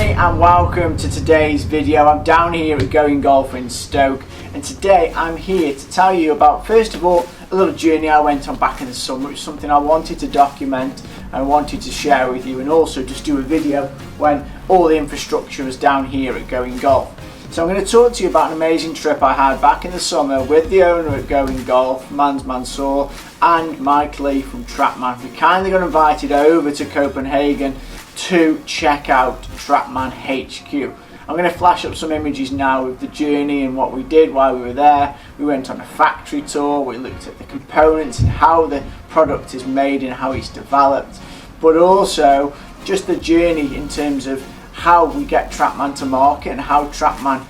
everybody and welcome to today's video. I'm down here at Going Golf in Stoke, and today I'm here to tell you about, first of all, a little journey I went on back in the summer. It's something I wanted to document and I wanted to share with you, and also just do a video when all the infrastructure was down here at Going Golf. So I'm going to talk to you about an amazing trip I had back in the summer with the owner at Going Golf, Mans Mansour, and Mike Lee from Trackman. We kindly got invited over to Copenhagen to check out Trackman HQ. I'm going to flash up some images now of the journey and what we did while we were there. We went on a factory tour, we looked at the components and how the product is made and how it's developed, but also just the journey in terms of how we get Trackman to market and how Trackman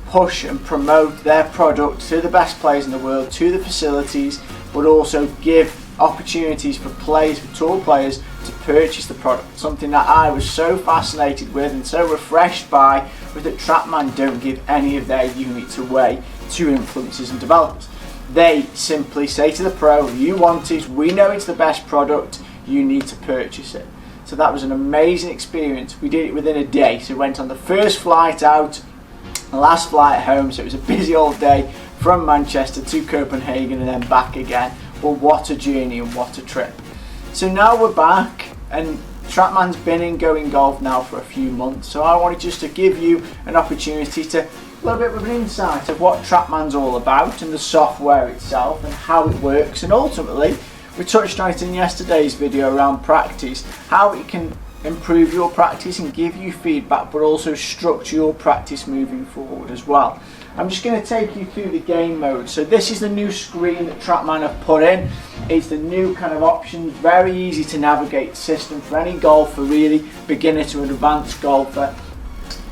push and promote their product to the best players in the world, to the facilities, but also give opportunities for players, for tour players, to purchase the product. Something that I was so fascinated with and so refreshed by, was that Trackman don't give any of their units away to influencers and developers. They simply say to the pro, you want it, we know it's the best product, you need to purchase it. So that was an amazing experience. We did it within a day. So we went on the first flight out, the last flight home, so it was a busy old day from Manchester to Copenhagen and then back again. But what a journey and what a trip. So now we're back, and Trackman's been in Going Golf now for a few months, so I wanted just to give you an opportunity to, a little bit of an insight of what Trackman's all about and the software itself and how it works, and ultimately we touched on it in yesterday's video around practice, how it can improve your practice and give you feedback, but also structure your practice moving forward as well. I'm just going to take you through the game mode. So this is the new screen that Trackman have put in. It's the new kind of options, very easy to navigate system for any golfer, really, beginner to an advanced golfer.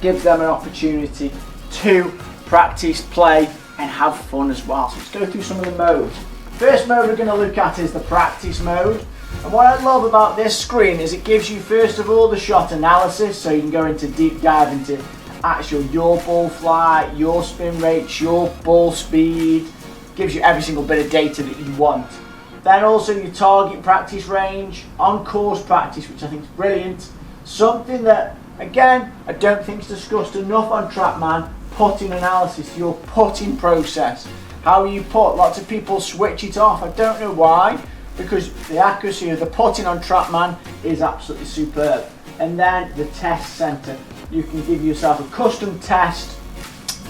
Gives them an opportunity to practice, play and have fun as well. So let's go through some of the modes. First mode we're going to look at is the practice mode. And what I love about this screen is it gives you, first of all, the shot analysis, so you can go into deep dive into actual your ball flight, your spin rates, your ball speed. Gives you every single bit of data that you want. Then also your target practice range, on course practice, which I think is brilliant. Something that, again, I don't think is discussed enough on Trackman, putting analysis, your putting process. How you putt, lots of people switch it off. I don't know why, because the accuracy of the putting on Trackman is absolutely superb. And then the test center. You can give yourself a custom test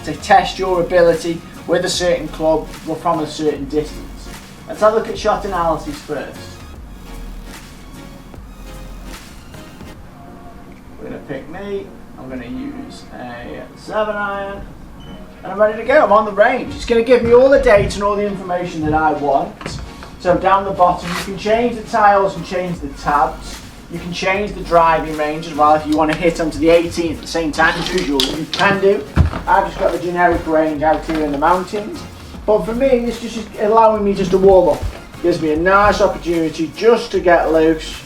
to test your ability with a certain club or from a certain distance. Let's have a look at shot analysis first. We're going to pick me. I'm going to use a 7-iron. And I'm ready to go. I'm on the range. It's going to give me all the data and all the information that I want. So down the bottom you can change the tiles and change the tabs. You can change the driving range as well if you want to hit onto the 18th at the same time as usual. You can do. I've just got the generic range out here in the mountains. But for me, it's just allowing me just to warm up. Gives me a nice opportunity just to get loose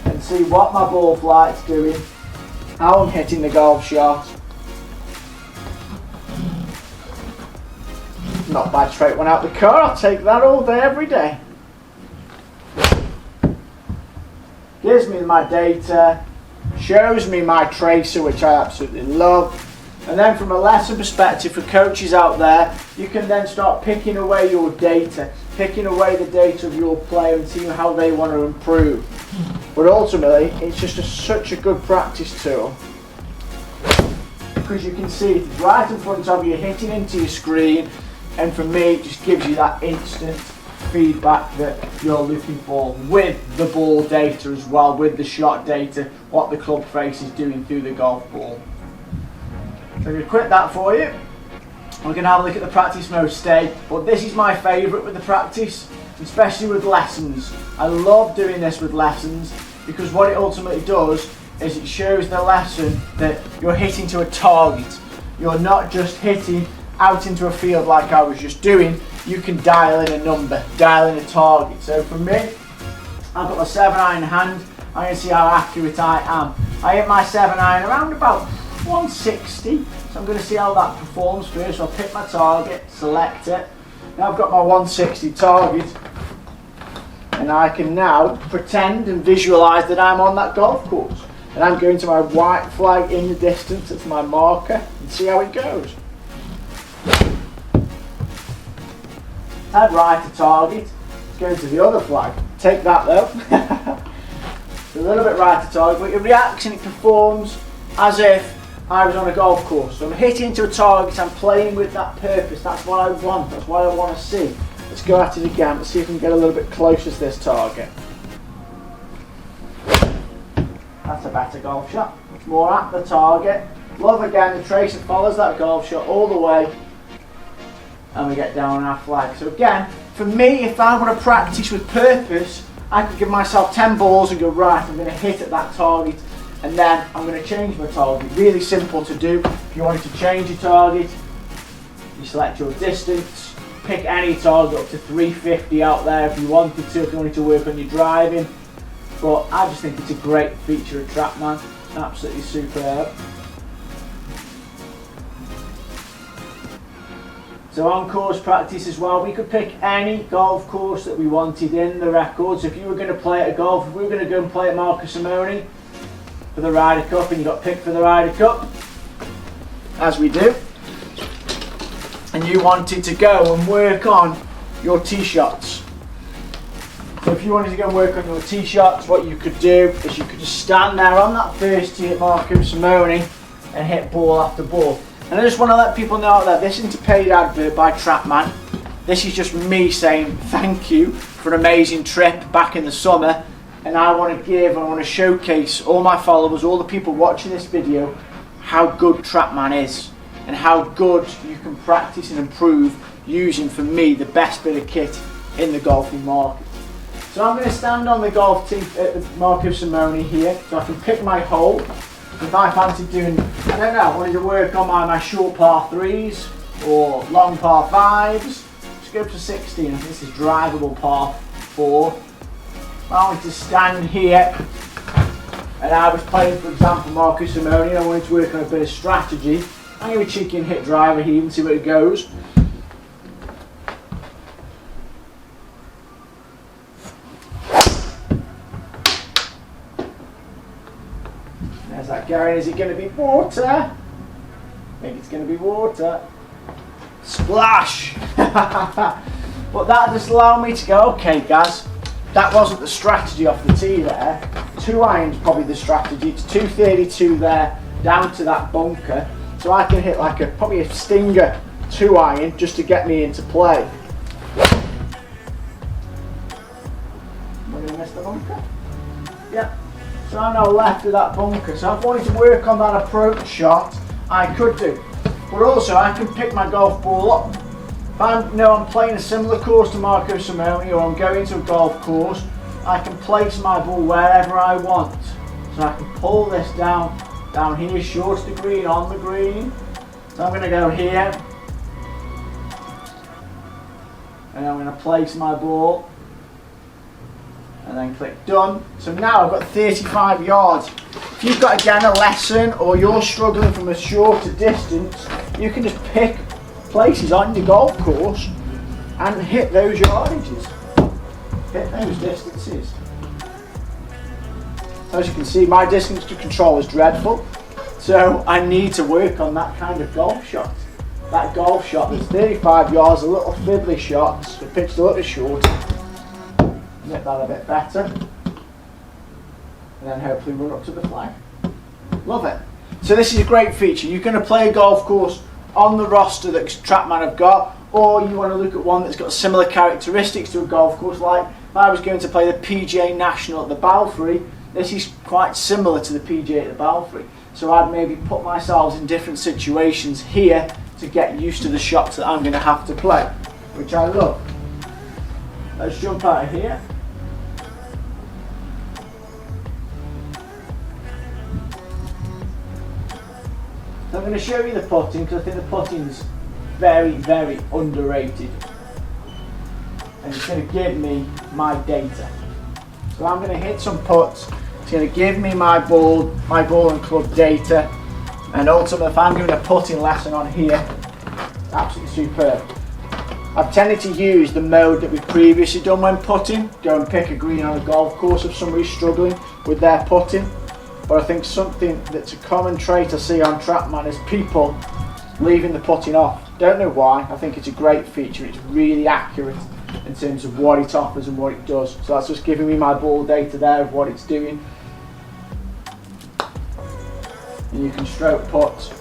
and see what my ball flight's doing, how I'm hitting the golf shot. Not bad straight one out the car. I'll take that all day, every day. Gives me my data, shows me my tracer, which I absolutely love. And then from a lesson perspective for coaches out there, you can then start picking away your data, picking away the data of your player and seeing how they want to improve. But ultimately, it's just such a good practice tool, because you can see it right in front of you, hitting into your screen. And for me, it just gives you that instant feedback that you're looking for, with the ball data as well, with the shot data, what the club face is doing through the golf ball. So I'm going to quit that for you. We're going to have a look at the practice mode stay. But this is my favourite with the practice, especially with lessons. I love doing this with lessons, because what it ultimately does is it shows the lesson that you're hitting to a target. You're not just hitting out into a field like I was just doing. You can dial in a number, dial in a target. So for me, I've got my 7-iron in hand. I'm going to see how accurate I am. I hit my 7-iron around about 160. So I'm going to see how that performs first. So I'll pick my target, select it. Now I've got my 160 target. And I can now pretend and visualise that I'm on that golf course. and I'm going to my white flag in the distance. It's my marker, and see how it goes. Head right to target. It's going to the other flag. Take that though. A little bit right to target, but it reacts and it performs as if I was on a golf course. So I'm hitting into a target, I'm playing with that purpose. That's what I want, that's what I want to see. Let's go at it again. Let's see if we can get a little bit closer to this target. That's a better golf shot. It's more at the target. Love again the trace that follows that golf shot all the way. And we get down on our flag. So again, for me, if I want to practice with purpose, I could give myself 10 balls and go, right, I'm going to hit at that target, and then I'm going to change my target. Really simple to do. If you wanted to change your target, you select your distance, pick any target up to 350 out there if you wanted to, if you wanted to work on your driving. But I just think it's a great feature of Trackman. Absolutely superb. So on course practice as well, we could pick any golf course that we wanted in the records. If you were going to play at a golf, if we were going to go and play at Marcus Simone for the Ryder Cup and you got picked for the Ryder Cup, as we do, and you wanted to go and work on your tee shots. So if you wanted to go and work on your tee shots, what you could do is you could just stand there on that first tee at Marcus Simone and hit ball after ball. And I just want to let people know that this isn't a paid advert by Trackman. This is just me saying thank you for an amazing trip back in the summer. And I want to showcase all my followers, all the people watching this video, how good Trackman is and how good you can practice and improve using, for me, the best bit of kit in the golfing market. So I'm going to stand on the golf tee at the Marcus Simone here, so I can pick my hole. If I fancy doing, I don't know, I wanted to work on my short par 3s or long par 5s, just go up to 16. I think this is drivable par 4. I wanted to stand here and I was playing, for example, Marcus Simone, and I wanted to work on a bit of strategy. I'm going to cheeky and hit driver here and see where it goes. There's that going. Is it going to be water? I think it's going to be water. Splash! But that just allowed me to go, okay guys, that wasn't the strategy off the tee there. 2 irons probably the strategy. It's 232 there, down to that bunker. So I can hit like probably a stinger 2 iron just to get me into play. Am I going to miss the bunker? Yep. So I'm now left of that bunker. So if I wanted to work on that approach shot, I could do. But also I can pick my golf ball up. If I'm playing a similar course to Marcus Simone, or I'm going to a golf course, I can place my ball wherever I want. So I can pull this down here, short to the green, on the green. So I'm going to go here. And I'm going to place my ball. And then click done. So now I've got 35 yards. If you've got again a lesson or you're struggling from a shorter distance, you can just pick places on your golf course and hit those yardages. Hit those distances. So as you can see, my distance to control is dreadful. So I need to work on that kind of golf shot. That golf shot that's 35 yards, a little fiddly shot, so pitched a little shorter. Make that a bit better, and then hopefully run up to the flag. Love it. So this is a great feature. You're going to play a golf course on the roster that Trackman have got, or you want to look at one that's got similar characteristics to a golf course. Like if I was going to play the PGA National at the Belfry, this is quite similar to the PGA at the Belfry. So I'd maybe put myself in different situations here to get used to the shots that I'm going to have to play, which I love. Let's jump out of here. So I'm going to show you the putting, because I think the putting's very, very underrated. And it's going to give me my data. So I'm going to hit some putts. It's going to give me my ball and club data. And ultimately, if I'm doing a putting lesson on here, it's absolutely superb. I've tended to use the mode that we've previously done when putting. Go and pick a green on a golf course if somebody's struggling with their putting. But I think something that's a common trait I see on Trackman is people leaving the putting off. Don't know why. I think it's a great feature. It's really accurate in terms of what it offers and what it does. So that's just giving me my ball data there of what it's doing. And you can stroke put.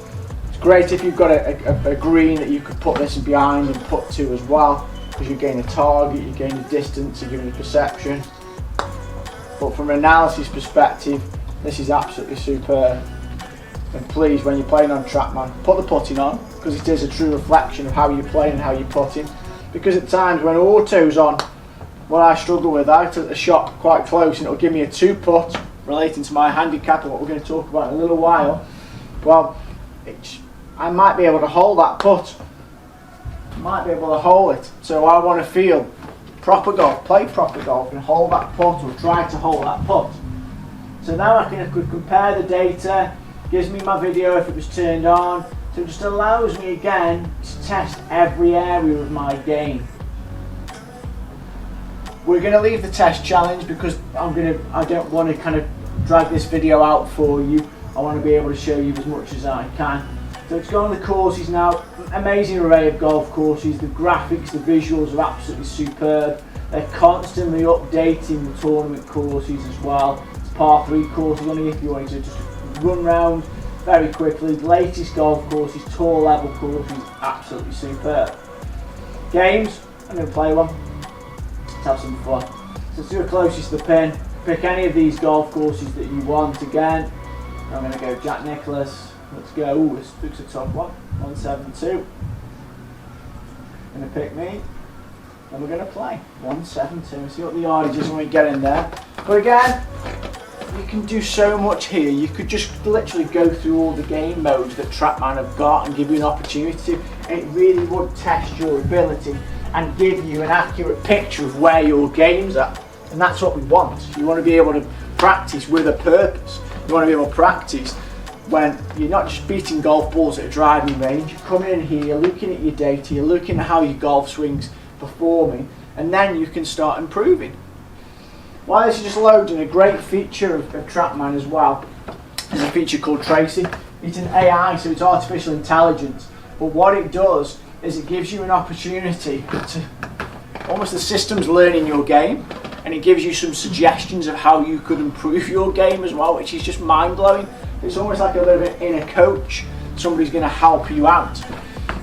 It's great if you've got a green that you could put this behind and put to as well, because you gain a target, you gain a distance, you're giving a perception. But from an analysis perspective, this is absolutely superb. And please, when you're playing on Trackman, put the putting on, because it is a true reflection of how you're playing and how you're putting. Because at times when auto's on, what I struggle with, I take the shot quite close and it'll give me a 2-putt relating to my handicap and what we're going to talk about in a little while. Well, I might be able to hold that putt. I might be able to hold it. So I want to feel proper golf, play proper golf and hold that putt, or try to hold that putt. So now I could compare the data, gives me my video if it was turned on, so it just allows me again to test every area of my game. We're going to leave the test challenge because I don't want to kind of drag this video out for you. I want to be able to show you as much as I can. So let's go on the courses now. Amazing array of golf courses. The graphics, the visuals are absolutely superb. They're constantly updating the tournament courses as well. It's par 3 courses, only if you wanted to just run round very quickly. The latest golf courses, tour level courses, absolutely superb. Games, I'm going to play one. Let's have some fun. So let's do it closest to the pin. Pick any of these golf courses that you want again. I'm going to go Jack Nicklaus. Let's go. Ooh, this looks a tough one. 172. Going to pick me. And we're going to play 172. See what the yardage is when we get in there. But again, you can do so much here. You could just literally go through all the game modes that Trackman have got and give you an opportunity. And it really would test your ability and give you an accurate picture of where your game's at. And that's what we want. You want to be able to practice with a purpose. You want to be able to practice when you're not just beating golf balls at a driving range. You're coming in here, you're looking at your data, you're looking at how your golf swing's performing, and then you can start improving. While this is just loading, a great feature of Trackman as well is a feature called Tracy. It's an AI, so it's artificial intelligence. But what it does is it gives you an opportunity to, almost the system's learning your game, and it gives you some suggestions of how you could improve your game as well, which is just mind-blowing. It's almost like a little bit inner coach. Somebody's going to help you out.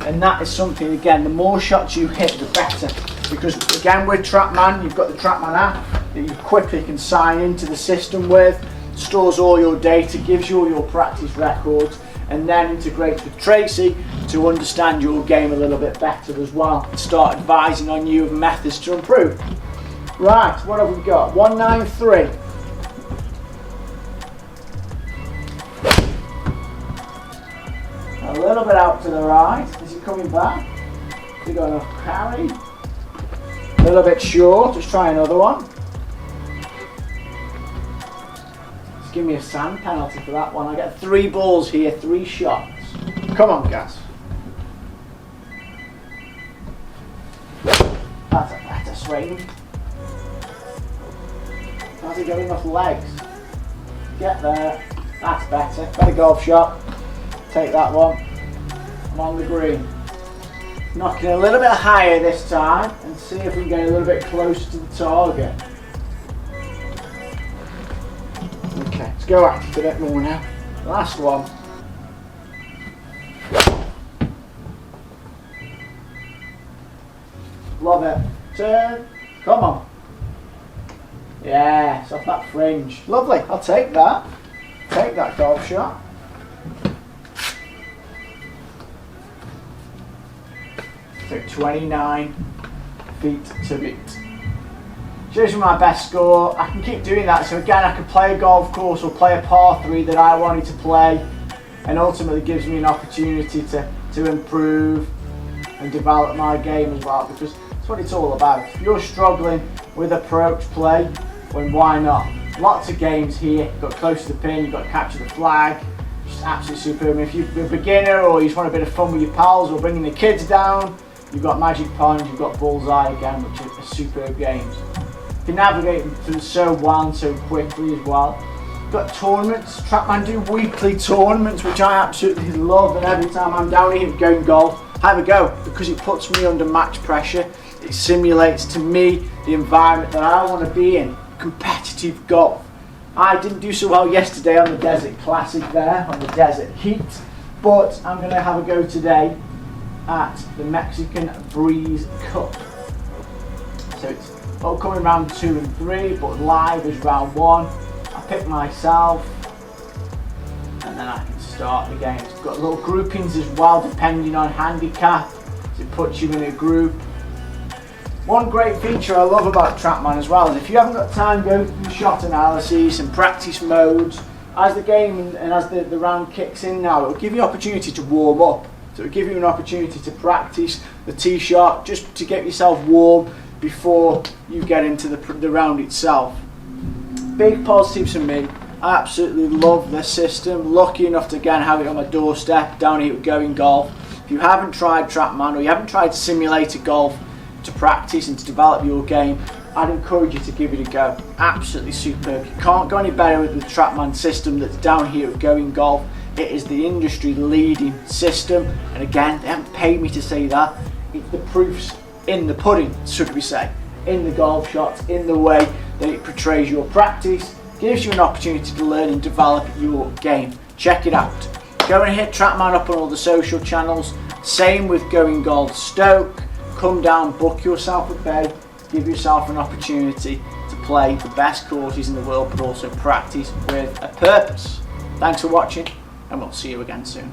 And that is something, again, the more shots you hit, the better. Because, again, with Trackman, you've got the Trackman app that you quickly can sign into the system with, stores all your data, gives you all your practice records, and then integrates with Tracy to understand your game a little bit better as well, and start advising on you of methods to improve. Right, what have we got? 193. A little bit out to the right. Is he coming back? Has he got enough carry? A little bit short. Let's try another one. Just give me a sand penalty for that one. I get 3 balls here, 3 shots. Come on, guys. That's a better swing. Has he got enough legs? Get there. That's better. Better golf shot. Take that one. I'm on the green. Knocking a little bit higher this time and see if we can get a little bit closer to the target. Okay, let's go at it a bit more now. Last one. Love it. Turn. Come on. Yeah, it's off that fringe. Lovely. I'll take that. Take that golf shot. So 29 feet to beat. Shows me my best score. I can keep doing that. So again, I can play a golf course or play a par 3 that I wanted to play, and ultimately gives me an opportunity to improve and develop my game as well, because that's what it's all about. If you're struggling with approach play, then why not? Lots of games here. You've got close to the pin, you've got to capture the flag. Just absolutely superb. If you're a beginner or you just want a bit of fun with your pals or bringing the kids down, you've got Magic Pond, you've got Bullseye again, which are superb games. You can navigate them through so well and so quickly as well. got tournaments. Trackman do weekly tournaments, which I absolutely love, and every time I'm down here going golf, I have a go because it puts me under match pressure. It simulates to me the environment that I want to be in, competitive golf. I didn't do so well yesterday on the Desert Classic there, on the Desert Heat, but I'm going to have a go today at the Mexican Breeze Cup. So it's upcoming round 2 and 3, but live is round 1. I pick myself, and then I can start the game. It's got little groupings as well, depending on handicap. So it puts you in a group. One great feature I love about Trackman as well is if you haven't got time to go through shot analyses and practice modes, as the game and as the round kicks in now, it will give you an opportunity to warm up. So it will give you an opportunity to practice the tee shot, just to get yourself warm before you get into the round itself. Big positives for me. I absolutely love this system. Lucky enough to again have it on my doorstep down here at Going Golf. If you haven't tried Trackman or you haven't tried simulator golf to practice and to develop your game, I'd encourage you to give it a go. Absolutely superb. You can't go any better with the Trackman system that's down here at Going Golf. It is the industry leading system, and again, they haven't paid me to say that. It's the proofs in the pudding, should we say, in the golf shots, in the way that it portrays your practice, gives you an opportunity to learn and develop your game. Check it out. Go and hit Trackman up on all the social channels. Same with Going Golf Stoke. Come down, book yourself a day, give yourself an opportunity to play the best courses in the world, but also practice with a purpose. Thanks for watching, and we'll see you again soon.